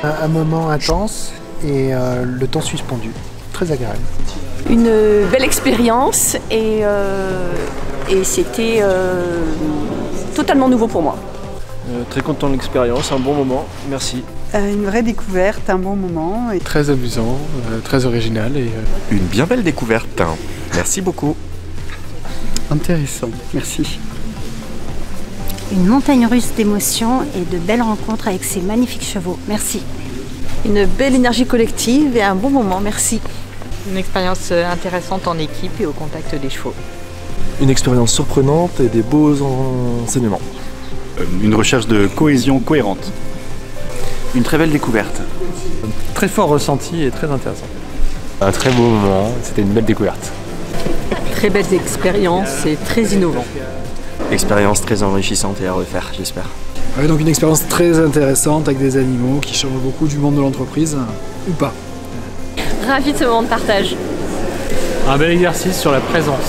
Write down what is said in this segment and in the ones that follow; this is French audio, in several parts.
Un moment intense et le temps suspendu. Très agréable. Une belle expérience et c'était totalement nouveau pour moi. Très content de l'expérience, un bon moment, merci. Une vraie découverte, un bon moment. Très amusant, très original et... Une bien belle découverte, merci beaucoup. Intéressant, merci. Une montagne russe d'émotions et de belles rencontres avec ces magnifiques chevaux. Merci. Une belle énergie collective et un bon moment, merci. Une expérience intéressante en équipe et au contact des chevaux. Une expérience surprenante et des beaux enseignements. Une recherche de cohésion cohérente. Une très belle découverte. Très fort ressenti et très intéressant. Un très beau moment, c'était une belle découverte. Très belles expériences et très innovant. Expérience très enrichissante et à refaire, j'espère. Ouais, donc une expérience très intéressante avec des animaux qui changent beaucoup du monde de l'entreprise, ou pas. Ravi de ce moment de partage. Un bel exercice sur la présence.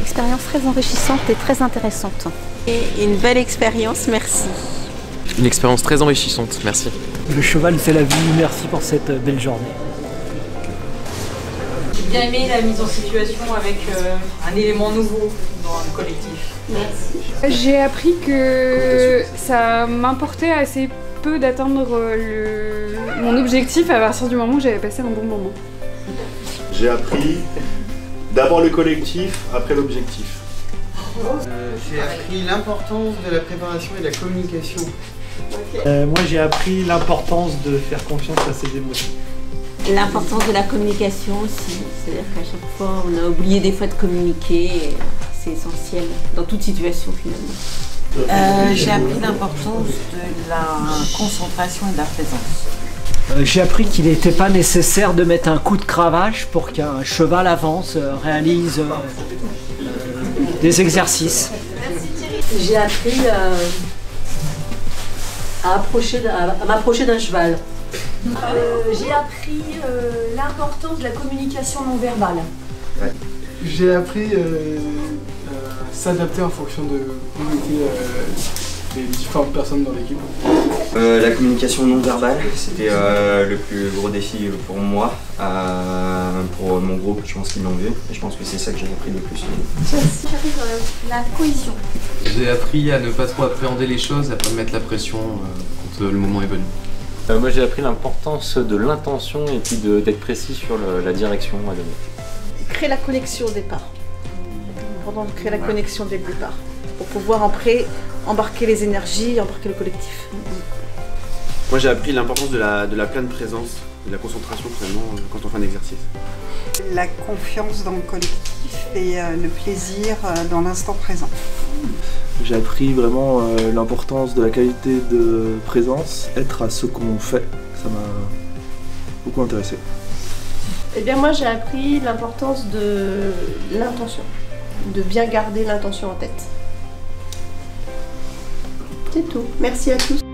Expérience très enrichissante et très intéressante. Et une belle expérience, merci. Une expérience très enrichissante, merci. Le cheval, c'est la vie, merci pour cette belle journée. J'ai bien aimé la mise en situation avec un élément nouveau dans le collectif. Merci. J'ai appris que ça m'importait assez peu d'atteindre mon objectif à partir du moment où j'avais passé un bon moment. J'ai appris d'abord le collectif, après l'objectif. J'ai appris l'importance de la préparation et de la communication. Moi, j'ai appris l'importance de faire confiance à ses émotions. L'importance de la communication aussi, c'est-à-dire qu'à chaque fois on a oublié des fois de communiquer, et c'est essentiel dans toute situation finalement. J'ai appris l'importance de la concentration et de la présence. J'ai appris qu'il n'était pas nécessaire de mettre un coup de cravache pour qu'un cheval avance, réalise des exercices. J'ai appris à m'approcher d'un cheval. J'ai appris l'importance de la communication non verbale. Ouais. J'ai appris s'adapter en fonction de des différentes personnes dans l'équipe. La communication non verbale, c'était le plus gros défi pour moi, pour mon groupe, je pense qu'ils l'ont vu, et je pense que c'est ça que j'ai appris le plus. J'ai appris la cohésion. J'ai appris à ne pas trop appréhender les choses, à pas mettre la pression quand le moment est venu. Moi j'ai appris l'importance de l'intention et puis d'être précis sur la direction à donner. Créer la connexion au départ. Pendant créer la connexion dès le départ. Pour pouvoir après embarquer les énergies, embarquer le collectif. Moi j'ai appris l'importance de la pleine présence, de la concentration finalement quand on fait un exercice. La confiance dans le collectif et le plaisir dans l'instant présent. J'ai appris vraiment l'importance de la qualité de présence, être à ce qu'on fait. Ça m'a beaucoup intéressé. Eh bien moi j'ai appris l'importance de l'intention, de bien garder l'intention en tête. C'est tout. Merci à tous.